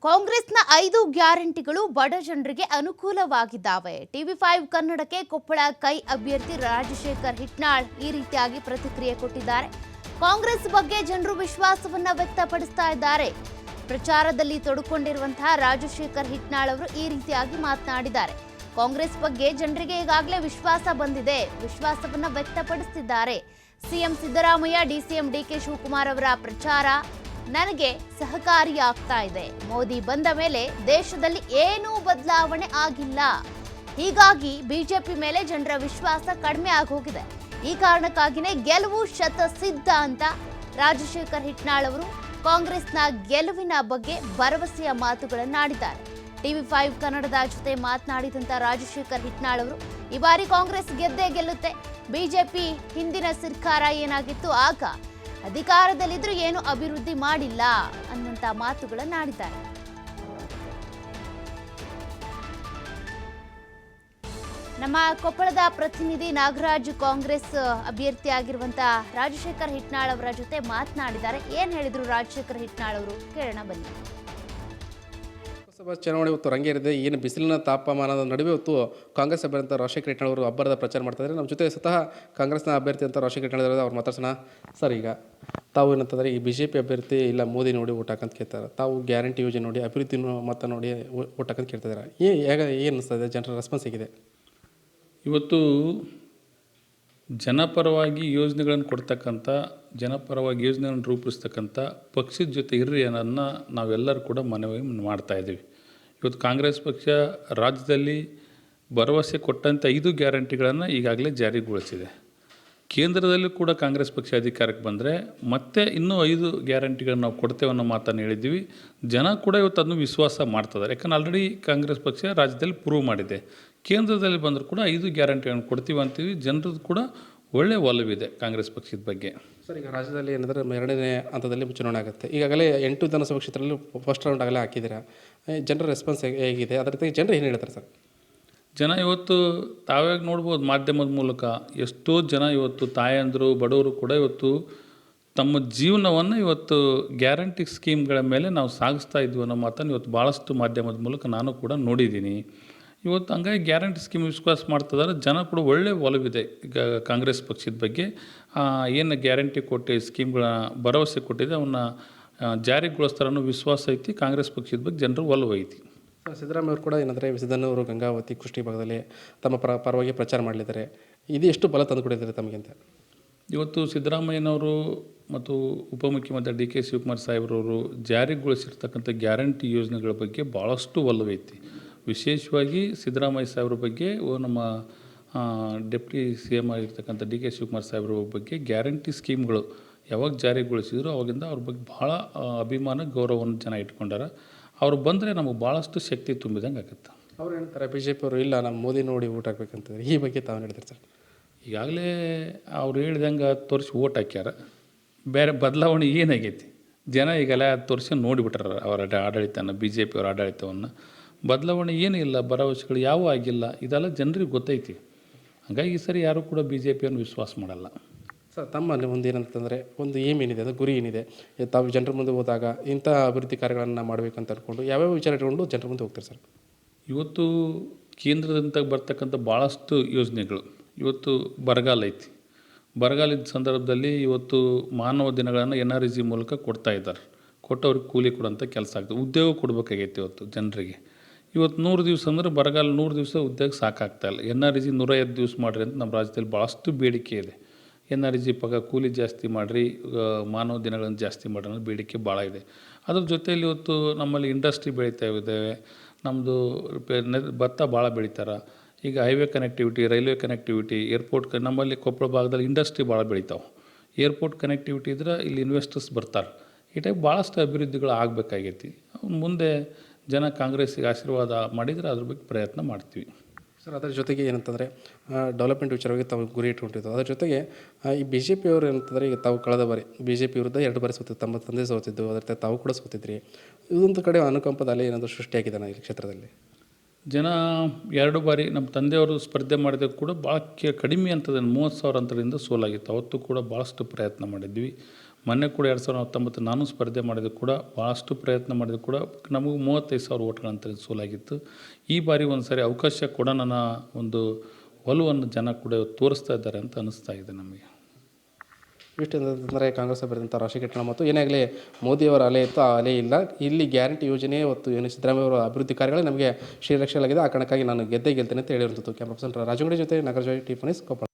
ಕಾಂಗ್ರೆಸ್ನ 5 ಗ್ಯಾರಂಟಿಗಳು ಬಡ ಜನರಿಗೆ ಅನುಕೂಲವಾಗಿದ್ದಾವೆ. ಟಿವಿ5 ಕನ್ನಡಕ್ಕೆ ಕೊಪ್ಪಳ ಕೈ ಅಭ್ಯರ್ಥಿ ರಾಜಶೇಖರ್ ಹಿಟ್ನಾಳ್ ಈ ರೀತಿಯಾಗಿ ಪ್ರತಿಕ್ರಿಯೆ ಕೊಟ್ಟಿದ್ದಾರೆ. ಕಾಂಗ್ರೆಸ್ ಬಗ್ಗೆ ಜನರು ವಿಶ್ವಾಸವನ್ನ ವ್ಯಕ್ತಪಡಿಸ್ತಾ ಇದ್ದಾರೆ. ಪ್ರಚಾರದಲ್ಲಿ ತೊಡಕೊಂಡಿರುವಂತಹ ರಾಜಶೇಖರ್ ಹಿಟ್ನಾಳ್ ಅವರು ಈ ರೀತಿಯಾಗಿ ಮಾತನಾಡಿದ್ದಾರೆ. ಕಾಂಗ್ರೆಸ್ ಬಗ್ಗೆ ಜನರಿಗೆ ಈಗಾಗಲೇ ವಿಶ್ವಾಸ ಬಂದಿದೆ, ವಿಶ್ವಾಸವನ್ನ ವ್ಯಕ್ತಪಡಿಸುತ್ತಿದ್ದಾರೆ. ಸಿಎಂ ಸಿದ್ದರಾಮಯ್ಯ, ಡಿಸಿಎಂ ಡಿಕೆ ಶಿವಕುಮಾರ್ ಅವರ ಪ್ರಚಾರ ನನಗೆ ಸಹಕಾರಿಯಾಗ್ತಾ ಇದೆ. ಮೋದಿ ಬಂದ ಮೇಲೆ ದೇಶದಲ್ಲಿ ಏನೂ ಬದಲಾವಣೆ ಆಗಿಲ್ಲ. ಹೀಗಾಗಿ ಬಿಜೆಪಿ ಮೇಲೆ ಜನರ ವಿಶ್ವಾಸ ಕಡಿಮೆ ಆಗೋಗಿದೆ. ಈ ಕಾರಣಕ್ಕಾಗಿಯೇ ಗೆಲುವು ಶತಸಿದ್ಧ ಅಂತ ರಾಜಶೇಖರ್ ಹಿಟ್ನಾಳ್ ಅವರು ಕಾಂಗ್ರೆಸ್ನ ಗೆಲುವಿನ ಬಗ್ಗೆ ಭರವಸೆಯ ಮಾತುಗಳನ್ನಾಡಿದ್ದಾರೆ. ಟಿವಿ5 ಕನ್ನಡದ ಜೊತೆ ಮಾತನಾಡಿದಂತ ರಾಜಶೇಖರ್ ಹಿಟ್ನಾಳ್ ಅವರು ಈ ಬಾರಿ ಕಾಂಗ್ರೆಸ್ ಗೆದ್ದೇ ಗೆಲ್ಲುತ್ತೆ. ಬಿಜೆಪಿ ಹಿಂದಿನ ಸರ್ಕಾರ ಏನಾಗಿತ್ತು ಆಗ ಅಧಿಕಾರದಲ್ಲಿದ್ರೂ ಏನು ಅಭಿವೃದ್ಧಿ ಮಾಡಿಲ್ಲ ಅನ್ನುವಂತ ಮಾತುಗಳನ್ನಾಡಿದ್ದಾರೆ. ನಮ್ಮ ಕೊಪ್ಪಳದ ಪ್ರತಿನಿಧಿ ನಾಗರಾಜ್ ಕಾಂಗ್ರೆಸ್ ಅಭ್ಯರ್ಥಿಯಾಗಿರುವಂತಹ ರಾಜಶೇಖರ್ ಹಿಟ್ನಾಳ್ ಅವರ ಜೊತೆ ಮಾತನಾಡಿದ್ದಾರೆ. ಏನ್ ಹೇಳಿದ್ರು ರಾಜಶೇಖರ್ ಹಿಟ್ನಾಳ್ ಅವರು ಕೇಳೋಣ ಬನ್ನಿ. ಲೋಕಸಭಾ ಚುನಾವಣೆ ಇವತ್ತು ರಂಗೇರಿದೆ. ಏನು ಬಿಸಿಲಿನ ತಾಪಮಾನದ ನಡುವೆ ಇವತ್ತು ಕಾಂಗ್ರೆಸ್ ಅಭ್ಯರ್ಥಿ ರಾಜಶೇಖರ್ ಹಿಟ್ನಾಳ್ ಅವರು ಅಬ್ಬರದ ಪ್ರಚಾರ ಮಾಡ್ತಾ ಇದ್ದಾರೆ. ನಮ್ಮ ಜೊತೆ ಸ್ವತಃ ಕಾಂಗ್ರೆಸ್ನ ಅಭ್ಯರ್ಥಿ ಅಂತ ರಾಜಶೇಖರ್ ಹಿಟ್ನಾಳ್ ಅವ್ರು ಮಾತಾಡ್ಸೋಣ. ಸರ್, ಈಗ ತಾವು ಏನಂತಂದರೆ ಈ BJP ಅಭ್ಯರ್ಥಿ ಇಲ್ಲ ಮೋದಿ ನೋಡಿ ಓಟ್ ಹಾಕಂತ ಕೇಳ್ತಾರೆ, ತಾವು ಗ್ಯಾರಂಟಿ ಯೋಜನೆ ನೋಡಿ ಅಭಿವೃದ್ಧಿ ಮತ ನೋಡಿ ಓಟ್ ಹಾಕಂತ ಕೇಳ್ತಿದ್ದಾರೆ. ಏನು ಅನಿಸ್ತದೆ, ಜನರ ರೆಸ್ಪಾನ್ಸ್ ಹೇಗಿದೆ? ಇವತ್ತು ಜನಪರವಾಗಿ ಯೋಜನೆಗಳನ್ನು ಕೊಡ್ತಕ್ಕಂಥ, ಜನಪರವಾಗಿ ಯೋಜನೆಗಳನ್ನು ರೂಪಿಸ್ತಕ್ಕಂಥ ಪಕ್ಷದ ಜೊತೆ ಇರ್ರಿ ಅನ್ನೋದನ್ನ ನಾವೆಲ್ಲರೂ ಕೂಡ ಮನವಿ ಮಾಡ್ತಾಯಿದ್ದೀವಿ. ಇವತ್ತು ಕಾಂಗ್ರೆಸ್ ಪಕ್ಷ ರಾಜ್ಯದಲ್ಲಿ ಭರವಸೆ ಕೊಟ್ಟಂಥ 5 ಗ್ಯಾರಂಟಿಗಳನ್ನು ಈಗಾಗಲೇ ಜಾರಿಗೊಳಿಸಿದೆ. ಕೇಂದ್ರದಲ್ಲೂ ಕೂಡ ಕಾಂಗ್ರೆಸ್ ಪಕ್ಷ ಅಧಿಕಾರಕ್ಕೆ ಬಂದರೆ ಮತ್ತೆ ಇನ್ನೂ 5 ಗ್ಯಾರಂಟಿಗಳನ್ನು ನಾವು ಕೊಡ್ತೇವೆ ಅನ್ನೋ ಮಾತನ್ನು ಹೇಳಿದ್ದೀವಿ. ಜನ ಕೂಡ ಇವತ್ತು ಅದನ್ನು ವಿಶ್ವಾಸ ಮಾಡ್ತಿದ್ದಾರೆ. ಯಾಕಂದ್ರೆ ಆಲ್ರೆಡಿ ಕಾಂಗ್ರೆಸ್ ಪಕ್ಷ ರಾಜ್ಯದಲ್ಲಿ ಪ್ರೂವ್ ಮಾಡಿದೆ. ಕೇಂದ್ರದಲ್ಲಿ ಬಂದರೂ ಕೂಡ 5 ಗ್ಯಾರಂಟಿಗಳನ್ನು ಕೊಡ್ತೀವಿ ಅಂತೀವಿ. ಜನರದ್ದು ಕೂಡ ಒಳ್ಳೆಯ ಒಲವಿದೆ ಕಾಂಗ್ರೆಸ್ ಪಕ್ಷದ ಬಗ್ಗೆ. ಸರ್, ಈಗ ರಾಜ್ಯದಲ್ಲಿ ಏನಂದರೆ 2ನೇ ಹಂತದಲ್ಲಿ ಚುನಾವಣೆ ಆಗುತ್ತೆ. ಈಗಾಗಲೇ 8 ವಿಧಾನಸಭಾ ಕ್ಷೇತ್ರದಲ್ಲಿ ಫಸ್ಟ್ ರೌಂಡ್ ಆಗಲೇ ಹಾಕಿದ್ದೀರಾ. ಜನರ ರೆಸ್ಪಾನ್ಸ್ ಹೇಗಿದೆ? ಅದರ ಜೊತೆಗೆ ಜನರು ಏನು ಹೇಳ್ತಾರೆ ಸರ್? ಜನ ಇವತ್ತು ತಾವ್ಯಾಗ ನೋಡ್ಬೋದು, ಮಾಧ್ಯಮದ ಮೂಲಕ ಎಷ್ಟೋ ಜನ ಇವತ್ತು ತಾಯಂದರು, ಬಡವರು ಕೂಡ ಇವತ್ತು ತಮ್ಮ ಜೀವನವನ್ನು ಇವತ್ತು ಗ್ಯಾರಂಟಿ ಸ್ಕೀಮ್ಗಳ ಮೇಲೆ ನಾವು ಸಾಗಿಸ್ತಾ ಇದ್ವಿ ಅನ್ನೋ ಮಾತನ್ನು ಇವತ್ತು ಭಾಳಷ್ಟು ಮಾಧ್ಯಮದ ಮೂಲಕ ನಾನು ಕೂಡ ನೋಡಿದ್ದೀನಿ. ಇವತ್ತು ಹಂಗಾಗಿ ಗ್ಯಾರಂಟಿ ಸ್ಕೀಮ್ ವಿಶ್ವಾಸ ಮಾಡ್ತಿದ್ದಾರೆ. ಜನ ಕೂಡ ಒಳ್ಳೆಯ ಒಲವಿದೆ ಈಗ ಕಾಂಗ್ರೆಸ್ ಪಕ್ಷದ ಬಗ್ಗೆ. ಏನು ಗ್ಯಾರಂಟಿ ಕೊಟ್ಟು ಸ್ಕೀಮ್ಗಳ ಭರವಸೆ ಕೊಟ್ಟಿದೆ ಅವನ್ನ ಜಾರಿಗೊಳಿಸ್ತಾರೆ ಅನ್ನೋ ವಿಶ್ವಾಸ ಐತಿ. ಕಾಂಗ್ರೆಸ್ ಪಕ್ಷದ ಬಗ್ಗೆ ಜನರು ಒಲವು ಐತಿ. ಸಿದ್ದರಾಮಯ್ಯ ಅವರು ಕೂಡ ಏನಂದರೆ ಸಿದ್ದನೂರು, ಗಂಗಾವತಿ, ಕುಷ್ಟಗಿ ಭಾಗದಲ್ಲಿ ತಮ್ಮ ಪರವಾಗಿ ಪ್ರಚಾರ ಮಾಡಲಿದ್ದಾರೆ. ಇದು ಎಷ್ಟು ಬಲ ತಂದು ಕೊಟ್ಟಿದ್ದಾರೆ ತಮಗಿಂತ? ಇವತ್ತು ಸಿದ್ದರಾಮಯ್ಯನವರು ಮತ್ತು ಉಪಮುಖ್ಯಮಂತ್ರಿ DK ಶಿವಕುಮಾರ್ ಸಾಹೇಬ್ರವರು ಜಾರಿಗೊಳಿಸಿರ್ತಕ್ಕಂಥ ಗ್ಯಾರಂಟಿ ಯೋಜನೆಗಳ ಬಗ್ಗೆ ಭಾಳಷ್ಟು ಒಲವೈತಿ. ವಿಶೇಷವಾಗಿ ಸಿದ್ದರಾಮಯ್ಯ ಸಾಹೇಬ್ರ ಬಗ್ಗೆ, ನಮ್ಮ ಡೆಪ್ಟಿ CM ಆಗಿರ್ತಕ್ಕಂಥ DK ಶಿವಕುಮಾರ್ ಸಾಹೇಬ್ರ ಬಗ್ಗೆ ಗ್ಯಾರಂಟಿ ಸ್ಕೀಮ್ಗಳು ಯಾವಾಗ ಜಾರಿಗೊಳಿಸಿದ್ರು ಅವಾಗಿಂದ ಅವ್ರ ಬಗ್ಗೆ ಭಾಳ ಅಭಿಮಾನ, ಗೌರವವನ್ನು ಜನ ಇಟ್ಕೊಂಡಾರ. ಅವ್ರು ಬಂದರೆ ನಮಗೆ ಭಾಳಷ್ಟು ಶಕ್ತಿ ತುಂಬಿದಂಗೆ ಆಗುತ್ತೆ. ಅವ್ರು ಹೇಳ್ತಾರೆ BJP ಅವರು ಇಲ್ಲ ನಮ್ಮ ಮೋದಿ ನೋಡಿ ಓಟ್ ಹಾಕ್ಬೇಕಂತಂದ್ರೆ, ಈ ಬಗ್ಗೆ ತಾವು ಹೇಳ್ತಾರೆ ಸರ್? ಈಗಾಗಲೇ ಅವ್ರು ಹೇಳ್ದಂಗೆ ತೋರಿಸಿ ಓಟ್ ಹಾಕ್ಯಾರ. ಬೇರೆ ಬದಲಾವಣೆ ಏನಾಗೈತಿ? ಜನ ಈಗೆಲ್ಲ ತೋರಿಸಿ ನೋಡಿಬಿಟ್ರ ಅವರ ಆಡಳಿತನ, BJP ಅವರ ಆಡಳಿತವನ್ನು. ಬದಲಾವಣೆ ಏನೂ ಇಲ್ಲ, ಭರವಸೆಗಳು ಯಾವೂ ಆಗಿಲ್ಲ. ಇದೆಲ್ಲ ಜನರಿಗೆ ಗೊತ್ತೈತಿ. ಹಾಗಾಗಿ ಈ ಸರಿ ಯಾರೂ ಕೂಡ BJPಯನ್ನು ವಿಶ್ವಾಸ ಮಾಡಲ್ಲ. ಸರ್, ತಮ್ಮಲ್ಲಿ ಒಂದು ಏನಂತಂದರೆ ಒಂದು ಏಮ್ ಏನಿದೆ, ಅದು ಗುರಿ ಏನಿದೆ? ತಾವು ಜನರ ಮುಂದೆ ಹೋದಾಗ ಇಂಥ ಅಭಿವೃದ್ಧಿ ಕಾರ್ಯಗಳನ್ನು ಮಾಡಬೇಕಂತ ಅಂದ್ಕೊಂಡು ಯಾವ್ಯಾವ ವಿಚಾರ ಇಟ್ಕೊಂಡು ಜನರ ಮುಂದೆ ಹೋಗ್ತಾರೆ ಸರ್? ಇವತ್ತು ಕೇಂದ್ರದಿಂದ ಬರ್ತಕ್ಕಂಥ ಭಾಳಷ್ಟು ಯೋಜನೆಗಳು. ಇವತ್ತು ಬರಗಾಲ ಐತಿ. ಬರಗಾಲದ ಸಂದರ್ಭದಲ್ಲಿ ಇವತ್ತು ಮಾನವ ದಿನಗಳನ್ನು NREG ಮೂಲಕ ಕೊಡ್ತಾ ಇದ್ದಾರೆ. ಕೊಟ್ಟವ್ರಿಗೆ ಕೂಲಿ ಕೊಡೋಂಥ ಕೆಲಸ ಆಗ್ತದೆ. ಉದ್ಯೋಗ ಕೊಡಬೇಕಾಗೈತಿ ಇವತ್ತು ಜನರಿಗೆ. ಇವತ್ತು 100 ದಿವಸ ಅಂದರೆ ಬರಗಾಲ 100 ದಿವಸ ಉದ್ಯೋಗ ಸಾಕಾಗ್ತಾಯಿಲ್ಲ. NREG 105 ದಿವಸ ಮಾಡಿರಿ ಅಂತ ನಮ್ಮ ರಾಜ್ಯದಲ್ಲಿ ಭಾಳಷ್ಟು ಬೇಡಿಕೆ ಇದೆ. NREG ಕೂಲಿ ಜಾಸ್ತಿ ಮಾಡಿರಿ, ಮಾನವ ದಿನಗಳನ್ನು ಜಾಸ್ತಿ ಮಾಡಿರಿ ಅನ್ನೋ ಬೇಡಿಕೆ ಭಾಳ ಇದೆ. ಅದ್ರ ಜೊತೆಯಲ್ಲಿ ಇವತ್ತು ನಮ್ಮಲ್ಲಿ ಇಂಡಸ್ಟ್ರಿ ಬೆಳೀತಾ ಇದ್ದೇವೆ. ನಮ್ಮದು ಭತ್ತ ಭಾಳ ಬೆಳೀತಾರೆ. ಈಗ highway connectivity, railway connectivity, airport ನಮ್ಮಲ್ಲಿ ಕೊಪ್ಪಳ ಭಾಗದಲ್ಲಿ ಇಂಡಸ್ಟ್ರಿ ಭಾಳ ಬೆಳೀತಾವೆ. ಏರ್ಪೋರ್ಟ್ ಕನೆಕ್ಟಿವಿಟಿ ಇದ್ರೆ ಇಲ್ಲಿ ಇನ್ವೆಸ್ಟರ್ಸ್ ಬರ್ತಾರೆ. ಈ ಟೈಪ್ ಭಾಳಷ್ಟು ಅಭಿವೃದ್ಧಿಗಳು ಆಗಬೇಕಾಗೈತಿ. ಮುಂದೆ ಜನ ಕಾಂಗ್ರೆಸ್ಸಿಗೆ ಆಶೀರ್ವಾದ ಮಾಡಿದರೆ ಅದ್ರ ಬಗ್ಗೆ ಪ್ರಯತ್ನ ಮಾಡ್ತೀವಿ. ಸರ್, ಅದರ ಜೊತೆಗೆ ಏನಂತಂದರೆ ಡೆವಲಪ್ಮೆಂಟ್ ವಿಚಾರವಾಗಿ ತಾವು ಗುರಿ ಇಟ್ಕೊಂಡಿದ್ದು. ಅದರ ಜೊತೆಗೆ ಈ BJP ಅವರು ಏನಂತಂದರೆ, ಈಗ ತಾವು ಕಳೆದ ಬಾರಿ BJP ವಿರುದ್ಧ 2 ಬಾರಿ ಸೋತಿದ್ದು, ತಮ್ಮ ತಂದೆ ಸೋತಿದ್ದು, ಅದರ ಜೊತೆ ತಾವು ಕೂಡ ಸೋತಿದ್ರಿ. ಇದೊಂದು ಕಡೆ ಅನುಕಂಪದ ಅಲೆ ಏನಾದರೂ ಸೃಷ್ಟಿಯಾಗಿದೆ ಈ ಕ್ಷೇತ್ರದಲ್ಲಿ? ಜನ 2 ಬಾರಿ ನಮ್ಮ ತಂದೆಯವರು ಸ್ಪರ್ಧೆ ಮಾಡಿದಾಗ ಕೂಡ ಭಾಳ ಕಡಿಮೆ ಅಂತದ 30,000 ಅಂತರದಿಂದ ಸೋಲಾಗಿತ್ತು. ಅವತ್ತು ಕೂಡ ಭಾಳಷ್ಟು ಪ್ರಯತ್ನ ಮಾಡಿದ್ವಿ. ಮೊನ್ನೆ ಕೂಡ 2019 ನಾನು ಸ್ಪರ್ಧೆ ಮಾಡಿದ್ದು ಕೂಡ ಭಾಳಷ್ಟು ಪ್ರಯತ್ನ ಮಾಡಿದ್ದು ಕೂಡ ನಮಗೂ 35,000 ಓಟ್ಗಳಂತ ಸೋಲಾಗಿತ್ತು. ಈ ಬಾರಿ ಒಂದು ಸಾರಿ ಅವಕಾಶ ಕೂಡ ನನ್ನ ಒಂದು ಒಲವನ್ನು ಜನ ಕೂಡ ತೋರಿಸ್ತಾ ಇದ್ದಾರೆ ಅಂತ ಅನ್ನಿಸ್ತಾ ಇದೆ ನಮಗೆ. ಇಷ್ಟು ಅಂದರೆ ಕಾಂಗ್ರೆಸ್ ಅಭ್ಯರ್ಥಿ ರಾಜಶೇಖರ ಹಿಟ್ನಾಳ್ ಮತ್ತು ಏನೇ ಆಗಲಿ ಮೋದಿಯವರ ಅಲೆ ಇತ್ತು, ಆ ಅಲೆ ಇಲ್ಲ. ಇಲ್ಲಿ ಗ್ಯಾರಂಟಿ ಯೋಜನೆ ಮತ್ತು ಏನು ಸಿದ್ದರಾಮಯ್ಯ ಅವರ ಅಭಿವೃದ್ಧಿ ಕಾರ್ಯಗಳೇ ನಮಗೆ ಶ್ರೀರಕ್ಷೆಯಾಗಿದೆ. ಆ ಕಾರಣಕ್ಕಾಗಿ ನಾನು ಗೆದ್ದೇ ಗೆಲ್ತೇನೆ ಅಂತ ಹೇಳಿರುವಂಥದ್ದು. ಕ್ಯಾಮ್ರಾ ಪರ್ಸನ್ ರಾಜುಗೌಡ ಜೊತೆ ನಾಗರಾಜ್ ಟಿ. ಕೊಪ್ಪಳ.